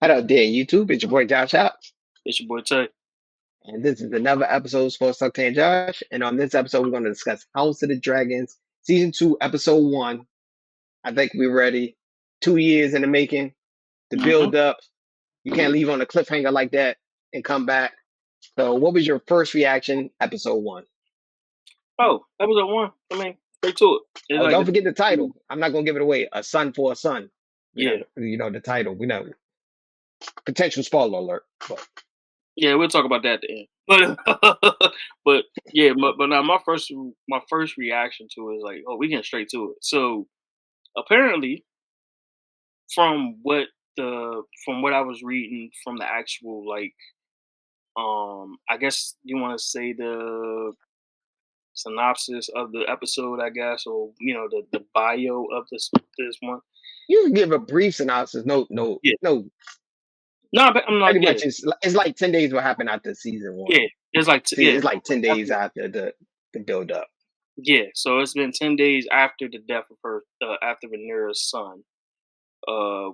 Hello there, YouTube. It's your boy Josh out, It's your boy Tay. and this is another episode of Sports Talk and Josh. And on this episode, we're going to discuss House of the Dragons, Season 2, Episode 1. I think we're ready. 2 years in the making, the Mm-hmm. build up. You can't leave on a cliffhanger like that and come back. So, what was your first reaction, Episode 1? Oh, episode one. I mean, straight to it. It's Oh, like don't the forget the title. I'm not going to give it away. A Son for a Son. yeah, The title. We know. Potential spoiler alert. But yeah. We'll talk about that at the end. But yeah, but now my first reaction to it is like, oh, we getting straight to it. So apparently, from what from what I was reading from the actual I guess you want to say the synopsis of the episode, I guess, or the bio of this one. you can give a brief synopsis. No, no, Yeah. no. No, but I'm Pretty not. Yeah, much, it's like 10 days what happened after season one. yeah. It's like See, yeah. it's like 10 days After, after the build up. yeah, so it's been 10 days after the death of her, after Rhaenyra's son,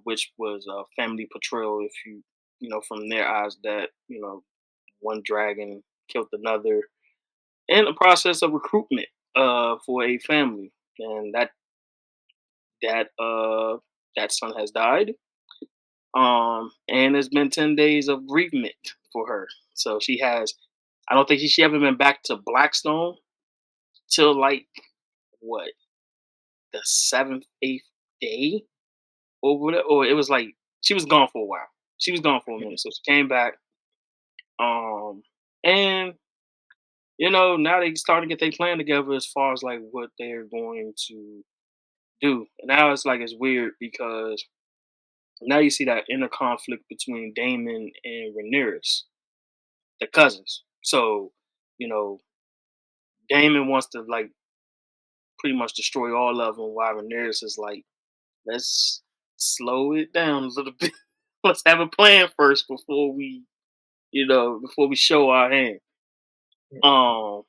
which was a family betrayal. If from their eyes, that one dragon killed another, and a process of recruitment, for a family, and that son has died. And it's been 10 days of bereavement for her. So she has. I don't think she ever been back to Blackstone till like what the seventh, eighth day over there, or it was like she was gone for a while. She was gone for a minute, so she came back. And now they starting to get their plan together as far as like what they're going to do. And now it's like it's weird because now you see that inner conflict between Damon and Rhaenyra, the cousins. So you know, Damon wants to like pretty much destroy all of them, while Rhaenyra is like, let's slow it down a little bit. Let's have a plan first before we show our hand. Um,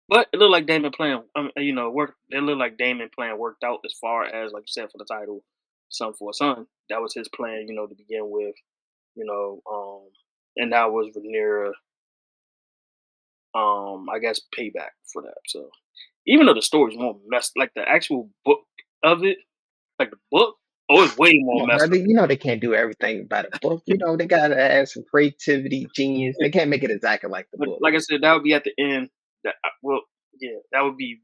but it looked like Damon plan, work. It looked like Damon plan worked out as far as like you said for the title, "Son for a Son." That was his plan, to begin with. And that was Rhaenyra. I guess payback for that. So even though the story's more messed, like the actual book of it, like the book, oh, it's way more Come on, messed brother. up. They can't do everything by the book. They gotta add some creativity, genius. They can't make it exactly like the But book. like I said, that would be at the end. Well, yeah, that would be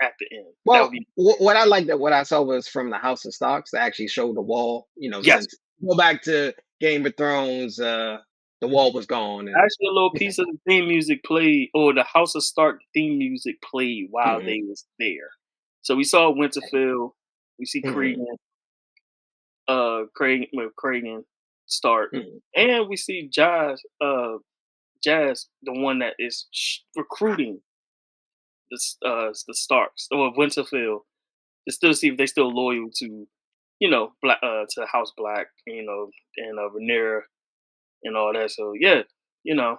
at the end. That would Well, be what I like that what I saw was from the House of Starks. They actually showed the wall. yes. Since go back to Game of Thrones, the wall was gone, and Actually, a little piece of the theme music played, or the House of Stark theme music played while Mhm, they was there. So we saw Winterfell, we see mhm, Cragen Stark, mhm, and we see Jazz, the one that is recruiting the Starks or Winterfell to still see if they still loyal to Black to House Black, and Rhaenyra and all that. So yeah, you know,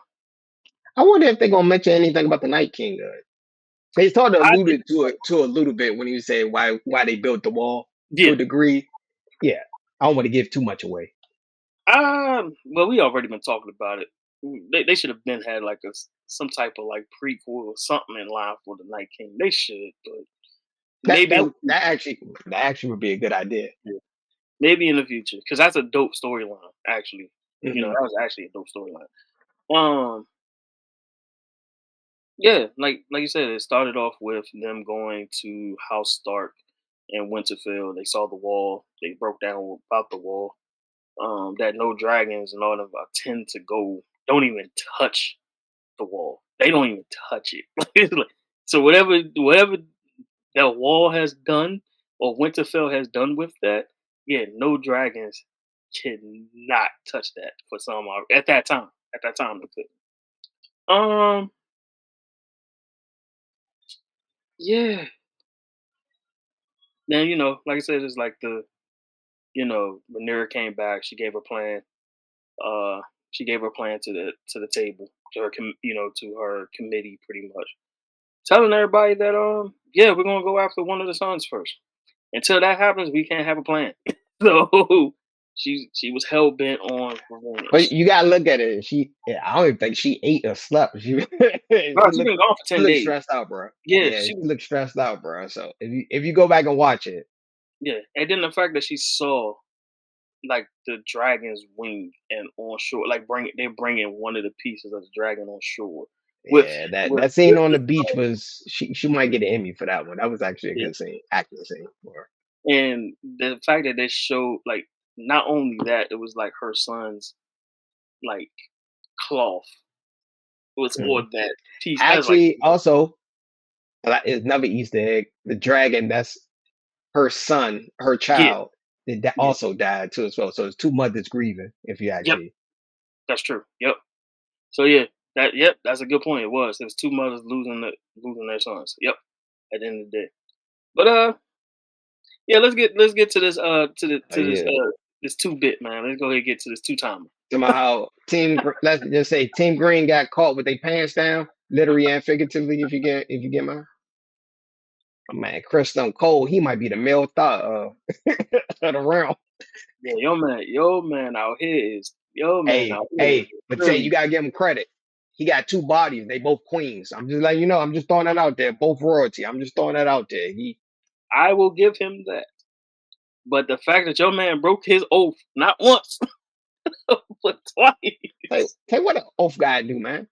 I wonder if they're gonna mention anything about the Night King. They sort of I think alluded to it to a little bit when you say why they built the wall to yeah. a degree. Yeah, I don't want to give too much away. Well, we already been talking about it. They should have been had like some type of like prequel or something in line for the Night King. They should, but That maybe in that the that actually that actually would be a good idea. future. Maybe in the future, because that's a dope storyline. Actually, Hmm. that was actually a dope storyline. Um, yeah, like you said, it started off with them going to House Stark and Winterfell. They saw the wall. They broke down about the wall. That no dragons and all of them tend to go don't even touch the wall. They don't even touch it. It's like- so whatever that wall has done or Winterfell has done with that, yeah, no dragons cannot touch that for some at that time. At that time they couldn't. Um yeah. Now like I said, it's like Rhaenyra came back, she gave her plan. Uh she gave her plan to the table, to her to her committee pretty much. Telling everybody that yeah, we're gonna go after one of the sons first. Until that happens, we can't have a plan. So She was hell bent on But revenge. you gotta look at it. I don't even think she ate or slept. Bro, She she looked, been gone for she 10 looked days. stressed out, bro. Yeah, Yeah, she she was looked stressed out, bro. So if you go back and watch it, yeah, and then the fact that she saw, like, the dragon's wing and on shore, like, they're bringing one of the pieces of the dragon on shore with yeah, that with that scene with on the the beach was she might get an Emmy for that one. That was actually a yeah, good scene, acting scene for her. and the fact that they showed, like, not only that, it was, like, her son's, like, cloth was Mhm. on that piece. I was like, Actually, also, it's another Easter egg. The dragon that's her son, her yeah, child, that yeah, also died too as well. So it's two mothers grieving, if you ask yep, me. that's true. Yep. So yeah, that's a good point. It was. It was two mothers losing their sons. Yep. At the end of the day. But yeah, let's get to this Yeah. this two bit, man. Let's go ahead and get to this two timer. Somehow, let's just say Team Green got caught with their pants down, literally and figuratively. If you get mine, oh, man, Chris Stone Cold, he might be the male thought of the realm. Yeah, your man Hey, out here is hey, but say you really gotta give him credit. He got two bodies. They both queens. I'm just letting you know. I'm just throwing that out there. Both royalty. I'm just throwing that out there. He I will give him that. But the fact that your man broke his oath not once but say, twice. say what an oath guy do, man.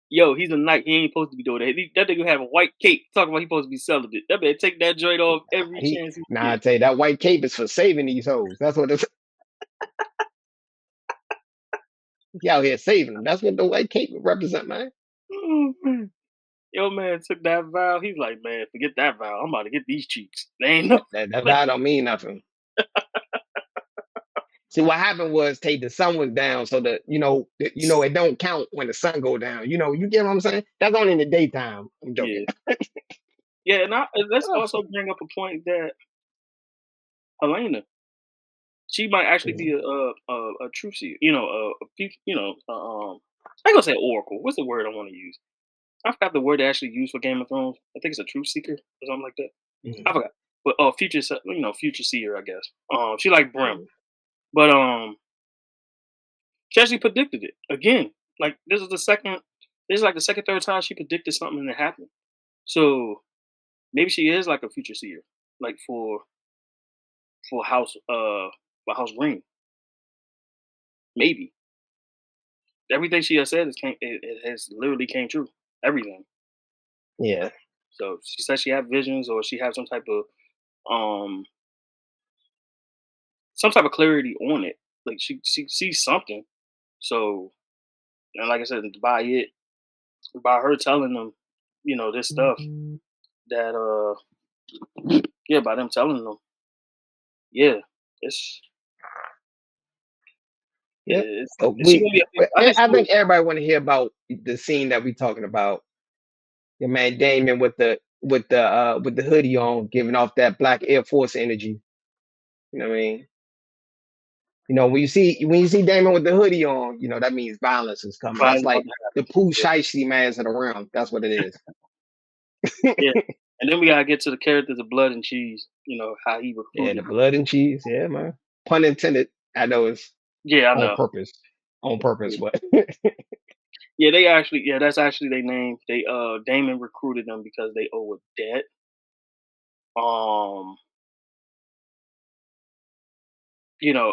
Yo, he's a knight. He ain't supposed to be doing that. That nigga have a white cape. Talking about he supposed to be celibate. That man take that joint off every He chance he Nah, I get. tell you that white cape is for saving these hoes. That's what it's. He out here saving them. That's what the white cape represent, man. Oh, man. Yo, man took that vow. He's like, man, forget that vow. I'm about to get these cheeks. They ain't no. That vow don't mean nothing. See what happened was, Tate, the sun was down, so it don't count when the sun go down. You get what I'm saying? That's only in the daytime. I'm joking. Yeah, yeah. And let's also bring up a point that Helena, she might actually be a true seer. I ain't gonna say oracle. What's the word I want to use? I forgot the word they actually use for Game of Thrones. I think it's a truth seeker or something like that. I Mhm, forgot. But future seer, I guess. She like Brim, mhm. but she actually predicted it again. Like this is like the second, third time she predicted something and it happened. So maybe she is like a future seer, like for House Green. Maybe everything she has said it has literally came true. Everything. Yeah, So she said she had visions or she had um some type of clarity on it. Like she sees something. So and like I said, by her telling them, this stuff that yeah, by them telling them, yeah, it's yep. it's she gonna be. I think she I will. think everybody want to hear about the scene that we talking about. Your man Damon with the hoodie on, giving off that black Air Force energy. You know what I mean? When you see Damon with the hoodie on, that means violence is coming. That's Probably about like to the happen. Pooh Yeah, Shiesty mans of the realm. That's what it is. yeah. And then we gotta get to the characters of Blood and Cheese. How he Yeah, recruited the them. blood and cheese. Yeah, man. Pun intended. I know it's Yeah, I on know. purpose. On purpose, Yeah, but yeah. They actually, yeah, that's actually their name. They Damon recruited them because they owe a debt. Um,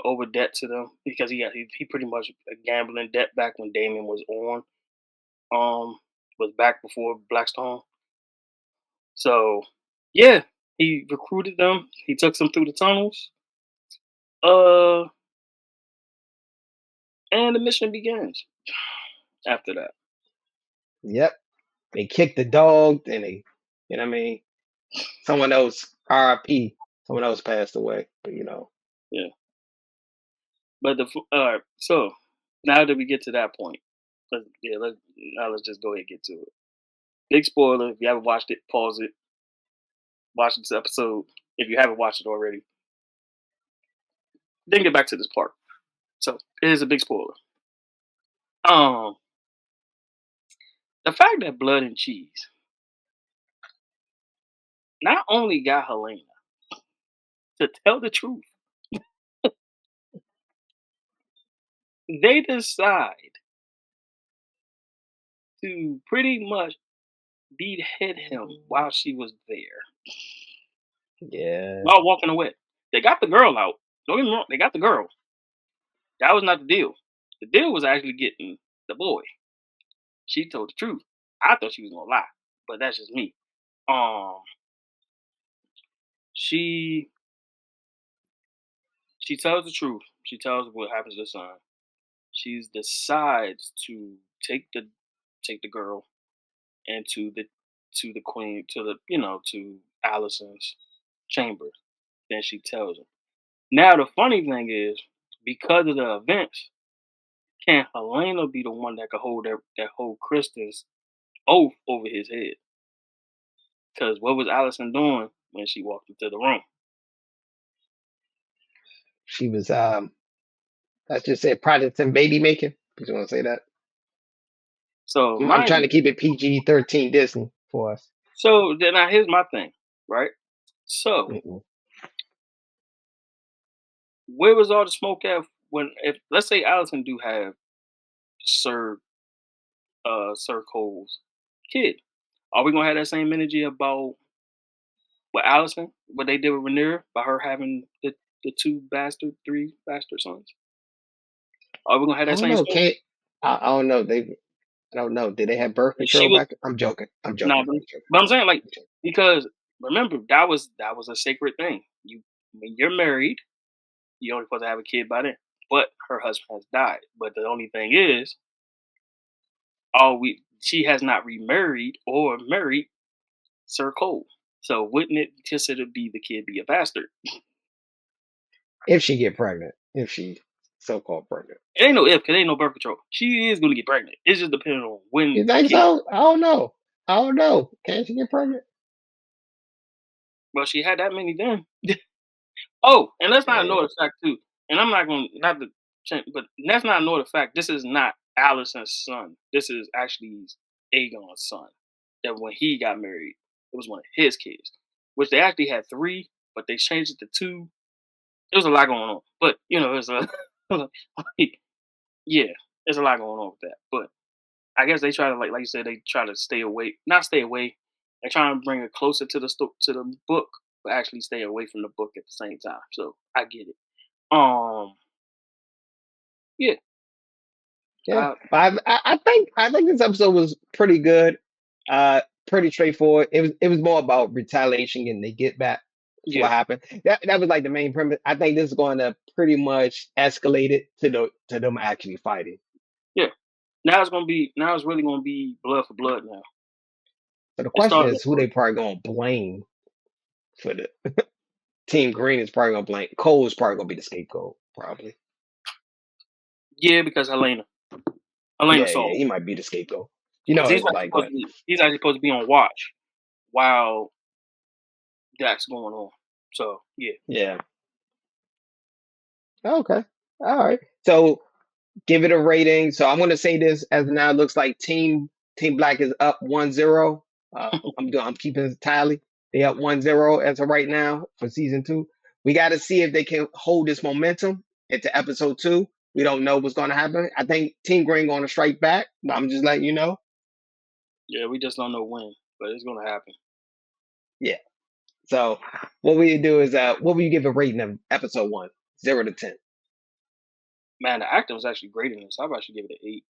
owe a debt to them because he pretty much a gambling debt back when Damon was um was back before Blackstone. So yeah, he recruited them. He took them through the tunnels. Uh, and the mission begins after that. yep. They kicked the dog, and you know what I mean? Someone else, RIP, someone else passed away. But. Yeah, but so now that we get to that point, let's just go ahead and get to it. Big spoiler. If you haven't watched it, pause it. Watch this episode. If you haven't watched it already, then get back to this part. So it is a big spoiler. Um, the fact that Blood and Cheese not only got Helena to tell the truth, they decide to pretty much behead him while she was there, Yeah, while walking away. They got the girl out. Don't get me wrong, they got the girl. That was not the deal. The deal was actually getting the boy. She told the truth. I thought she was gonna lie, but that's just me. Um, she she tells the truth. She tells what happens to the son. She decides to take the take the girl and to the queen to the to Allison's chamber. Then she tells him. Now the funny thing is, because of the events, can Helena be the one that could hold that hold Kristen's oath over his head? Because what was Allison doing when she walked into the room? she was let's just say Protestant baby making. You want to say that? So I'm mind trying to you, keep it PG-13 Disney for us. so then now here's my thing, right? So Mm-mm. where was all the smoke at when if let's say Allison do have Sir Sir Cole's kid? Are we gonna have that same energy about with Allison, what they did with Rhaenyra by her having the three bastard sons? Are we gonna have I that don't same know. smoke? Can't I don't know. I don't know. Did they have birth And she control was back? I'm joking. I'm nah, joking. I'm joking. but I'm saying like I'm joking. because remember that was a sacred thing. You when you're married, you're only supposed to have a kid by then. But her husband has died. But the only thing is, all we she has not remarried or married Sir Cole. So wouldn't it consider be the kid be a bastard? If she get pregnant, if she so-called pregnant. It ain't no if, cause ain't no birth control. She is gonna get pregnant. It's just depending on when You the think kid. so? I don't know. I don't know. Can she get pregnant? Well, she had that many then. Oh, and let's not Yeah. ignore the fact too. And I'm not gonna not to change, but let's not ignore the fact this is not Allison's son. This is actually Aegon's son. That when he got married, it was one of his kids, which they actually had three, but they changed it to two. There was a lot going on, but it's a like, yeah, there's a lot going on with that. But I guess they try to like you said, they try to stay away, not stay away. They try to bring it closer to to the book, but actually stay away from the book at the same time. So I get it. Um, yeah, Yeah. uh, But I think this episode was pretty good. Pretty straightforward. It was more about retaliation and they get back for yeah, what happened. That was like the main premise. I think this is going to pretty much escalate it to them actually fighting. yeah. Now it's really gonna be blood for blood now. So the It question started is off who they probably gonna blame for the Team Green is probably gonna blame Cole is probably gonna be the scapegoat, probably. yeah because Helena Yeah, saw yeah, it he might be the scapegoat. because It's like what? he's actually supposed to be on watch while that's going on. So yeah, Yeah. Okay. All right. So give it a rating. So I'm gonna say this as now it looks like Team Black is up 1-0. I'm keeping a tally. They up 1-0 as of right now for season 2. We got to see if they can hold this momentum into episode 2. We don't know what's gonna happen. I think Team Green gonna strike back. But I'm just letting you know. yeah, we just don't know when, but it's gonna happen. Yeah. So what we do is what will you give a rating of episode 1? 0 to 10. Man, the acting was actually great in this. I probably should give it an 8.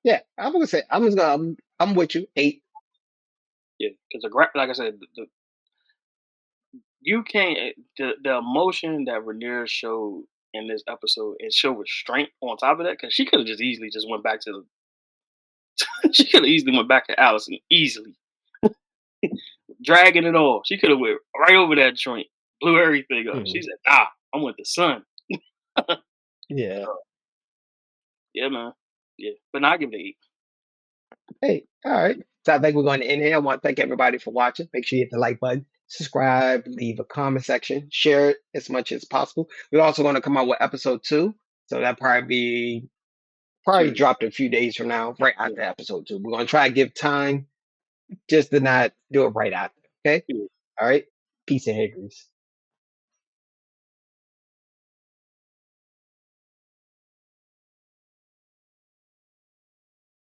Yeah, I'm gonna say I'm with you. 8. Yeah, because like I said, you can't the emotion that Rhaenyra showed in this episode and show restraint on top of that because she could have just easily just went back to she could have easily went back to Allison easily dragging it all. She could have went right over that joint, blew everything up. She Mhm. said, "Nah, I'm with the sun." Yeah. So, yeah, man. Yeah, but now I give it an 8. Hey, all right. So I think we're going to end here. I want to thank everybody for watching. Make sure you hit the like button, subscribe, leave a comment section, share it as much as possible. We're also going to come out with episode 2. So that probably Tuesday. dropped a few days from now, right Yeah, after episode 2. We're going to try to give time just to not do it right after. Okay. yeah. All right. Peace and hickories.